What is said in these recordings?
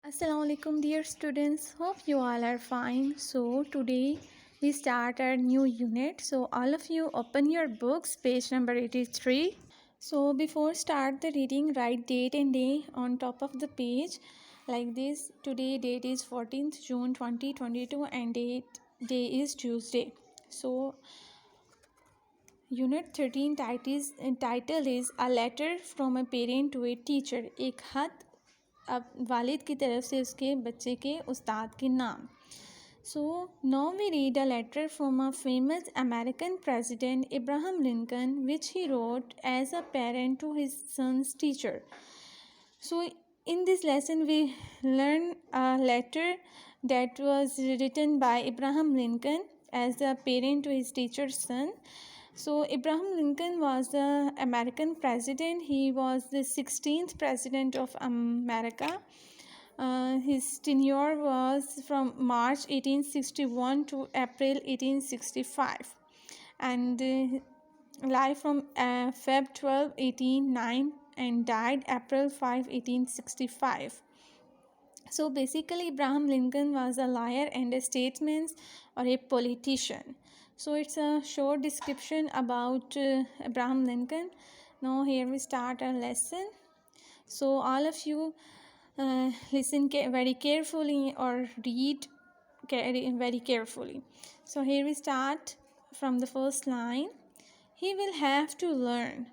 Assalamu alaikum dear students, hope you all are fine. So today we start our new unit. So all of you open your books, page number 83. So before start the reading, write date and day on top of the page like this. Today date is 14th June 2022 and day is Tuesday. So Unit 13 title is A Letter from a Parent to a Teacher. एक खत अब वालिद की तरफ से उसके बच्चे के उस्ताद के नाम. So now we read a letter from a famous American president Abraham Lincoln, which he wrote as a parent to his son's teacher. So in this lesson we learn a letter that was written by Abraham Lincoln as a parent to his teacher's son. So Abraham Lincoln was the American president. He was the 16th president of America. His tenure was from March 1861 to April 1865, and life from Feb 12, 1809 and died April 5, 1865. So basically Abraham Lincoln was a lawyer and a statesman or a politician. So it's a short description about Abraham Lincoln. Now here we start our lesson. So all of you listen very carefully or read very carefully. So here we start from the first line. He will have to learn.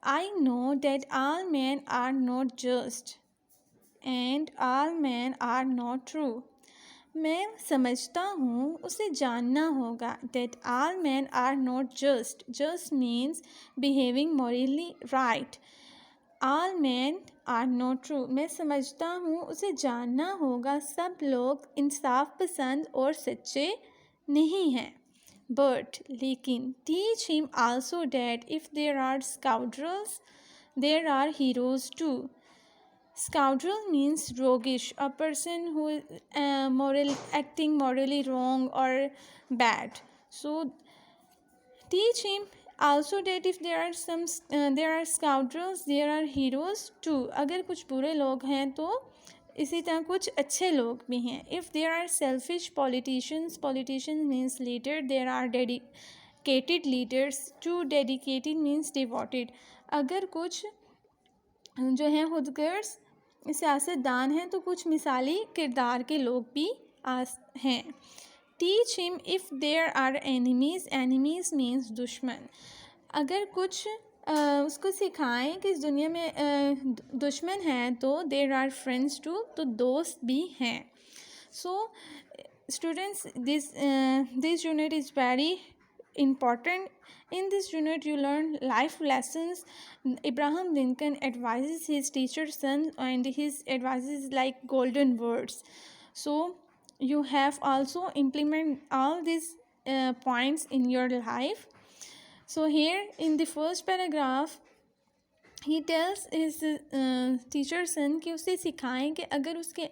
I know that all men are not just and all men are not true. मैं समझता हूँ उसे जानना होगा that all men are not just. Just means behaving morally right. All men are not true. मैं समझता हूँ उसे जानना होगा सब लोग इंसाफ पसंद और सच्चे नहीं हैं. But लेकिन teach him also that if there are scoundrels, there are heroes too. Scoundrel means roguish, a person who is acting morally wrong or bad. So teach him also that if there are there are scoundrels, there are heroes too. अगर कुछ बुरे लोग हैं तो इसी तरह कुछ अच्छे लोग भी हैं. If there are selfish politicians, politicians means leader, there are dedicated leaders. Too dedicated means devoted. अगर कुछ जो हैं खुदगर्ज सियासतदान हैं तो कुछ मिसाली किरदार के लोग भी हैं. Teach him if there are enemies. Enemies means दुश्मन. अगर कुछ उसको सिखाएं कि इस दुनिया में दुश्मन हैं तो देयर आर फ्रेंड्स टू, तो दोस्त भी हैं. So students, this unit is very important. In this unit you learn life lessons. Abraham Lincoln advises his teacher's son and his advices like golden words. So you have also implement all these points in your life. So here in the first paragraph he tells his teacher son कि उसे सिखाएं कि अगर उसके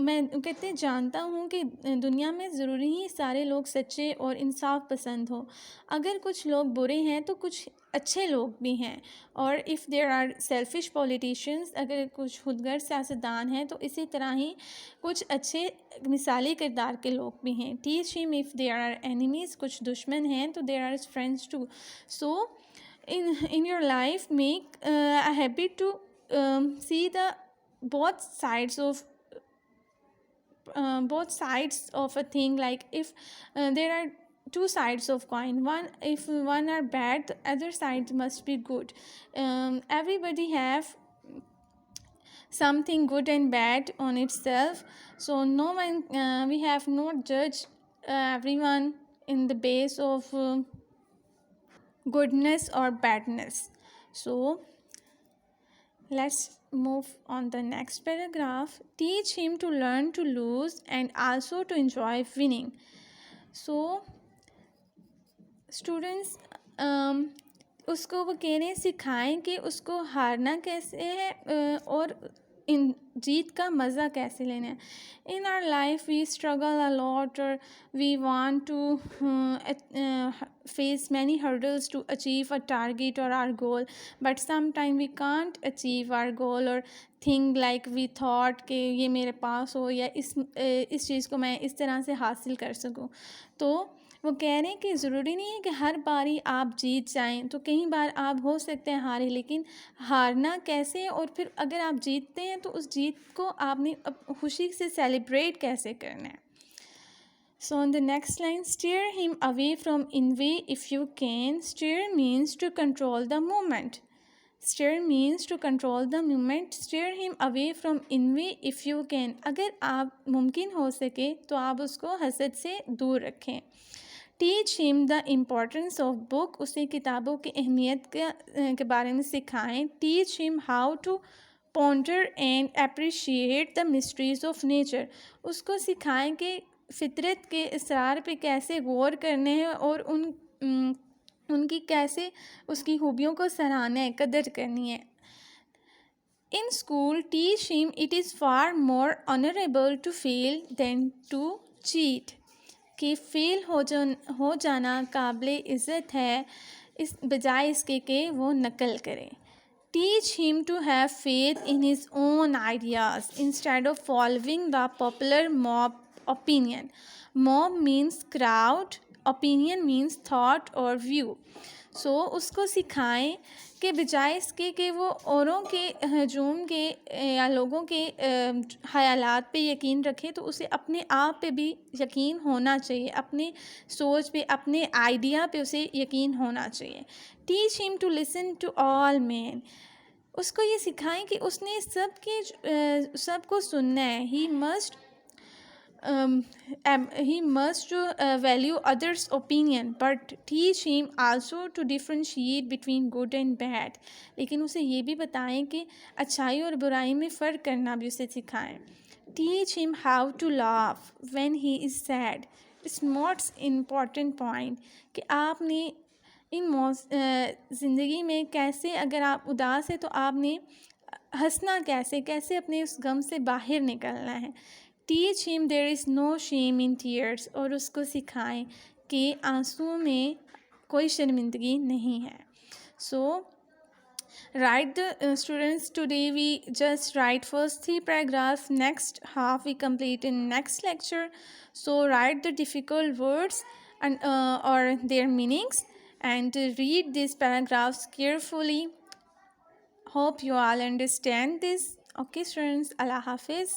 मैं कहते जानता हूँ कि दुनिया में ज़रूरी ही सारे लोग सच्चे और इंसाफ पसंद हो. अगर कुछ लोग बुरे हैं तो कुछ अच्छे लोग भी हैं. और if there are selfish politicians, अगर कुछ खुदगर्ज सियासतदान हैं तो इसी तरह ही कुछ अच्छे मिसाली किरदार के लोग भी हैं. Teach him if there are enemies, कुछ दुश्मन हैं तो there are friends too. So in your life make a habit to see the both sides of a thing. Like if there are two sides of coin, if one are bad, the other side must be good. Everybody have something good and bad on itself. So no one we have not judged everyone in the base of goodness or badness. So let's move on the next paragraph. Teach him to learn to lose and also to enjoy winning. So students उसको वो कह रहे हैं सिखाएं कि उसको हारना कैसे है और इन जीत का मज़ा कैसे लेना है. In our life we struggle a lot और we want to face many hurdles to achieve a target or our goal, but sometimes we can't achieve our goal or think like we thought कि ये मेरे पास हो या इस चीज़ को मैं इस तरह से हासिल कर सकूं. तो वो कह रहे हैं कि ज़रूरी नहीं है कि हर बारी आप जीत जाएं, तो कई बार आप हो सकते हैं हारे, लेकिन हारना कैसे और फिर अगर आप जीतते हैं तो उस जीत को आपने खुशी से सेलिब्रेट कैसे करना है. So on the next line, steer him away from envy if you can. Steer means to control the moment. Steer means to control the moment. Steer him away from envy if you can. अगर आप मुमकिन हो सके तो आप उसको हसद से दूर रखें. Teach him the importance of book. उसे किताबों की अहमियत के बारे में सिखाएं. Teach him how to ponder and appreciate the mysteries of nature. उसको सिखाएं कि फितरत के इसरार पे कैसे गौर करने हैं और उनकी कैसे उसकी खूबियों को सराहना है, कदर करनी है. In school, teach him it is far more honorable to fail than to cheat. कि फेल हो जाना काबिल इज़्ज़त है इस बजाय इसके कि वो नकल करे. Teach him to have faith in his own ideas instead of following the popular mob opinion. Mob means crowd, opinion means thought or view. So उसको सिखाएं कि बजाय इसके कि वो औरों के हजूम के या लोगों के ख़यालात पे यकीन रखे, तो उसे अपने आप पे भी यकीन होना चाहिए, अपने सोच पे, अपने आइडिया पे उसे यकीन होना चाहिए. Teach him to listen to all man. उसको ये सिखाएं कि उसने सबको सुनना है. he must value others' opinion, but teach him also to differentiate between good and bad. लेकिन उसे ये भी बताएं कि अच्छाई और बुराई में फ़र्क करना भी उसे सिखाएं. Teach him how to laugh when he is sad. It's most important point कि आपने ज़िंदगी में कैसे, अगर आप उदास है तो आपने हंसना कैसे अपने उस गम से बाहर निकलना है. Teach him there is no shame in tears. और उसको सिखाएं कि आंसुओं में कोई शर्मिंदगी नहीं है. सो write the students, today we just write first 3 paragraphs, next half we complete in next lecture. So write the difficult words and or their meanings and read these paragraphs carefully. Hope you all understand this. Okay students, Allah Hafiz.